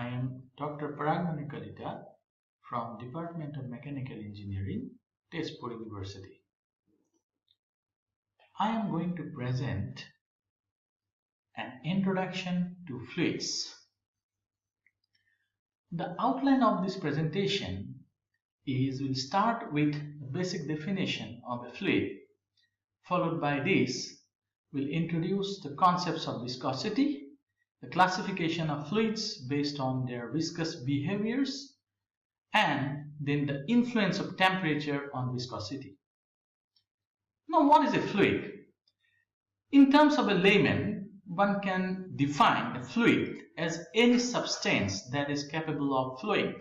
I am Dr. Paragmani Kalita from Department of Mechanical Engineering, Tezpur University. I am going to present an introduction to fluids. The outline of this presentation is we'll start with the basic definition of a fluid. Followed by this, we'll introduce the concepts of viscosity, the classification of fluids based on their viscous behaviors, and then the influence of temperature on viscosity. Now, what is a fluid? In terms of a layman, one can define a fluid as any substance that is capable of flowing.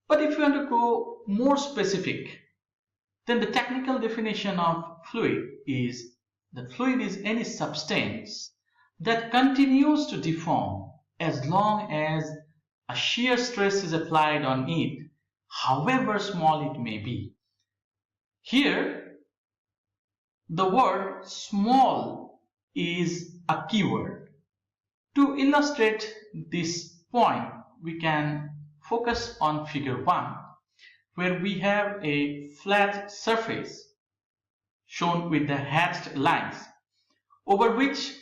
But if you want to go more specific, then the technical definition of fluid is that fluid is any substance that continues to deform as long as a shear stress is applied on it, however small it may be. Here, the word small is a keyword. To illustrate this point, we can focus on figure 1, where we have a flat surface shown with the hatched lines, over which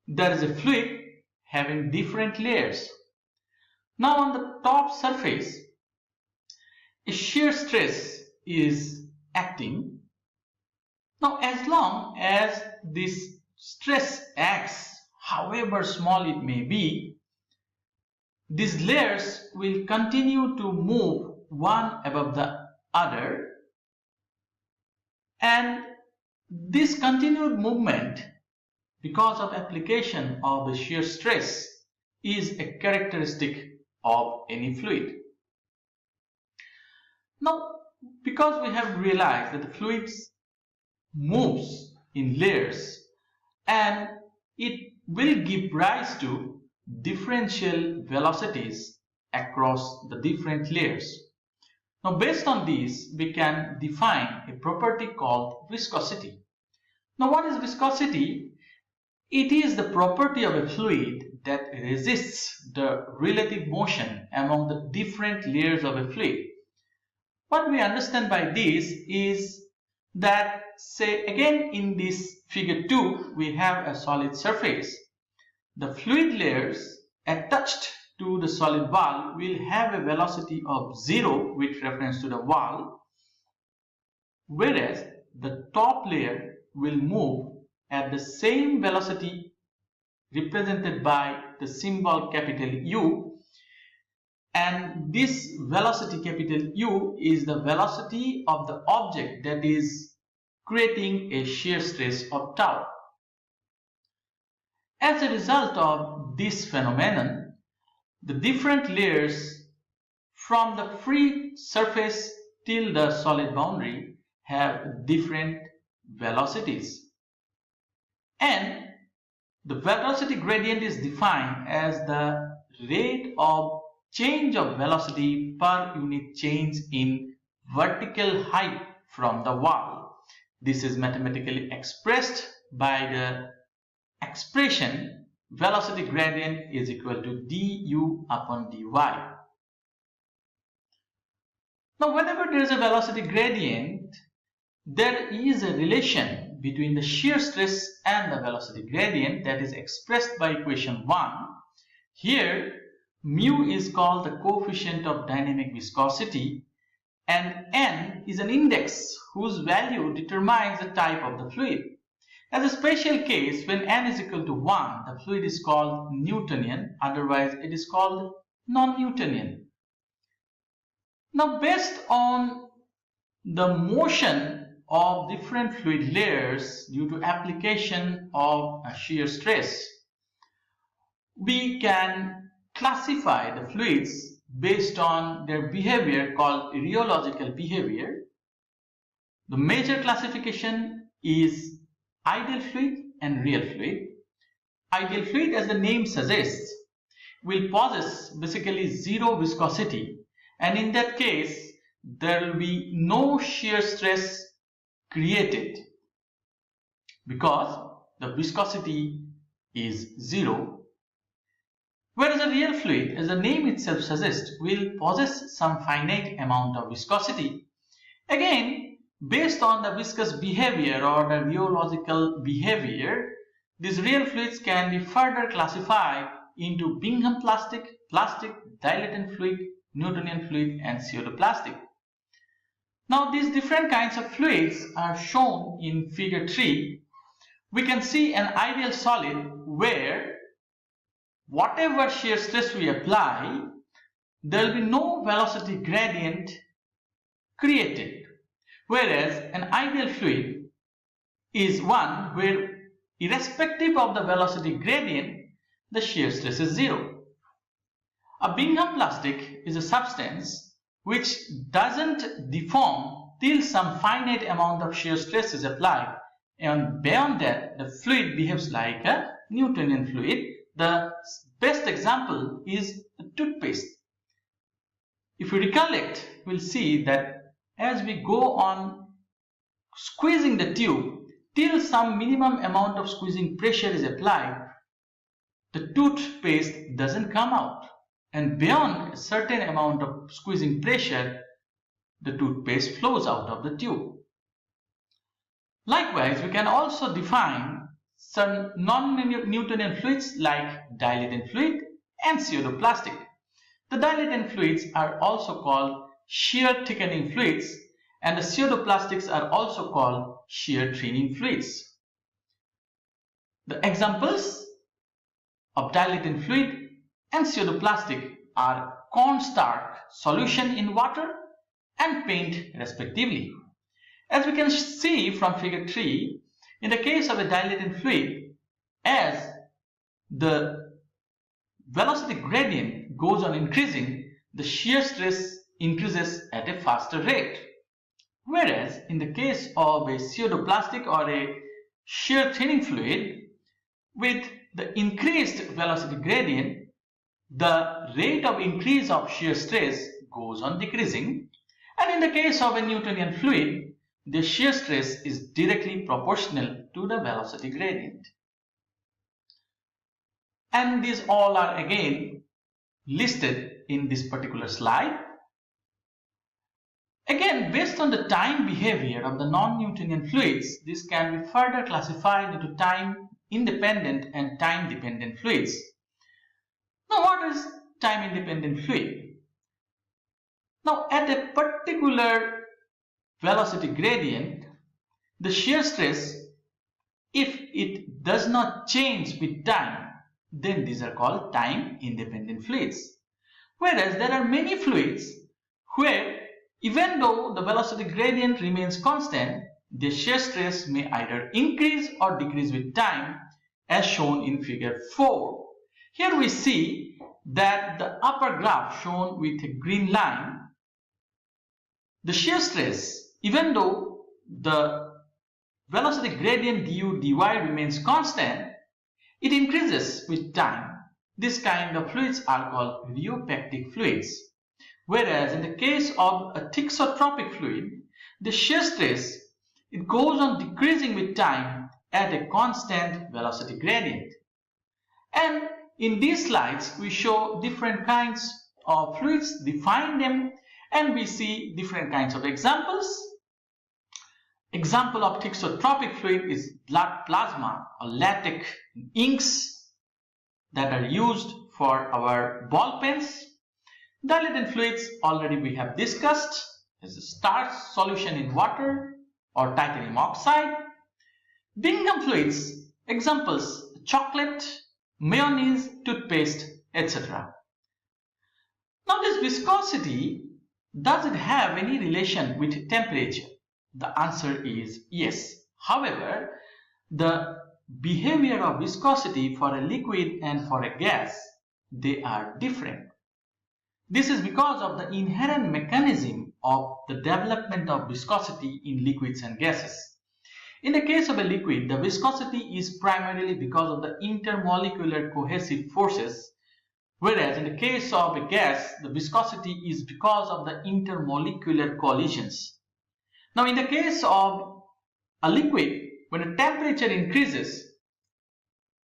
there is a fluid having different layers. Now on the top surface, a shear stress is acting. Now as long as this stress acts, however small it may be, these layers will continue to move one above the other, and this continued movement, because of application of the shear stress, is a characteristic of any fluid. Now, because we have realized that the fluids moves in layers and it will give rise to differential velocities across the different layers. Now, based on this, we can define a property called viscosity. Now, what is viscosity? It is the property of a fluid that resists the relative motion among the different layers of a fluid. What we understand by this is that, say again in this figure 2, we have a solid surface. The fluid layers attached to the solid wall will have a velocity of 0 with reference to the wall, whereas the top layer will move at the same velocity represented by the symbol capital U, and this velocity capital U is the velocity of the object that is creating a shear stress of tau. As a result of this phenomenon, the different layers from the free surface till the solid boundary have different velocities. And the velocity gradient is defined as the rate of change of velocity per unit change in vertical height from the wall. This is mathematically expressed by the expression velocity gradient is equal to du upon dy. Now, whenever there is a velocity gradient, there is a relation between the shear stress and the velocity gradient that is expressed by equation 1. Here, mu is called the coefficient of dynamic viscosity, and n is an index whose value determines the type of the fluid. As a special case, when n is equal to 1, the fluid is called Newtonian, otherwise it is called non-Newtonian. Now, based on the motion of different fluid layers due to application of a shear stress, we can classify the fluids based on their behavior called rheological behavior. The major classification is ideal fluid and real fluid. Ideal fluid, as the name suggests, will possess basically zero viscosity, and in that case there will be no shear stress created because the viscosity is 0. Whereas a real fluid, as the name itself suggests, will possess some finite amount of viscosity. Again, based on the viscous behavior or the rheological behavior, these real fluids can be further classified into Bingham plastic, dilatant fluid, Newtonian fluid, and pseudoplastic. Now these different kinds of fluids are shown in figure 3. We can see an ideal solid where whatever shear stress we apply, there will be no velocity gradient created. Whereas an ideal fluid is one where irrespective of the velocity gradient, the shear stress is zero. A Bingham plastic is a substance which doesn't deform till some finite amount of shear stress is applied, and beyond that the fluid behaves like a Newtonian fluid. The best example is the toothpaste. If we recollect, we'll see that as we go on squeezing the tube till some minimum amount of squeezing pressure is applied, the toothpaste doesn't come out, and beyond a certain amount of squeezing pressure, the toothpaste flows out of the tube. Likewise, we can also define some non-Newtonian fluids like dilatant fluid and pseudoplastic. The dilatant fluids are also called shear thickening fluids, and the pseudoplastics are also called shear thinning fluids. The examples of dilatant fluid and pseudoplastic are cornstarch solution in water and paint respectively. As we can see from figure 3, in the case of a dilatant fluid, as the velocity gradient goes on increasing, the shear stress increases at a faster rate. Whereas in the case of a pseudoplastic or a shear thinning fluid, with the increased velocity gradient, the rate of increase of shear stress goes on decreasing, and in the case of a Newtonian fluid, the shear stress is directly proportional to the velocity gradient. And these all are again listed in this particular slide. Again, based on the time behavior of the non-Newtonian fluids, this can be further classified into time-independent and time-dependent fluids. Now, what is time-independent fluid? Now, at a particular velocity gradient, the shear stress, if it does not change with time, then these are called time-independent fluids. Whereas there are many fluids where even though the velocity gradient remains constant, the shear stress may either increase or decrease with time, as shown in figure 4. Here we see that the upper graph shown with a green line, the shear stress, even though the velocity gradient du dy remains constant, it increases with time. This kind of fluids are called rheopectic fluids. Whereas in the case of a thixotropic fluid, the shear stress, it goes on decreasing with time at a constant velocity gradient. And in these slides, we show different kinds of fluids, define them, and we see different kinds of examples. Example of thixotropic fluid is blood plasma or latex inks that are used for our ball pens. Dilatant fluids already we have discussed, is a starch solution in water or titanium oxide. Bingham fluids, examples chocolate, mayonnaise, toothpaste, etc. Now this viscosity, does it have any relation with temperature? The answer is yes. However, the behavior of viscosity for a liquid and for a gas, they are different. This is because of the inherent mechanism of the development of viscosity in liquids and gases. In the case of a liquid, the viscosity is primarily because of the intermolecular cohesive forces, whereas in the case of a gas, the viscosity is because of the intermolecular collisions. Now, in the case of a liquid, when the temperature increases,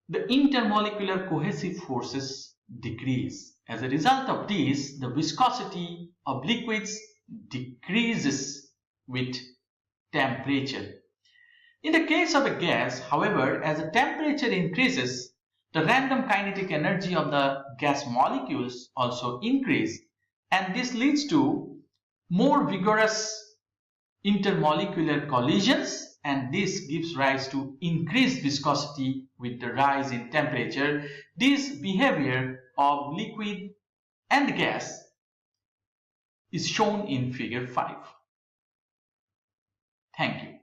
the intermolecular cohesive forces decrease. As a result of this, the viscosity of liquids decreases with temperature. In the case of a gas, however, as the temperature increases, the random kinetic energy of the gas molecules also increase, and this leads to more vigorous intermolecular collisions, and this gives rise to increased viscosity with the rise in temperature. This behavior of liquid and gas is shown in figure 5. Thank you.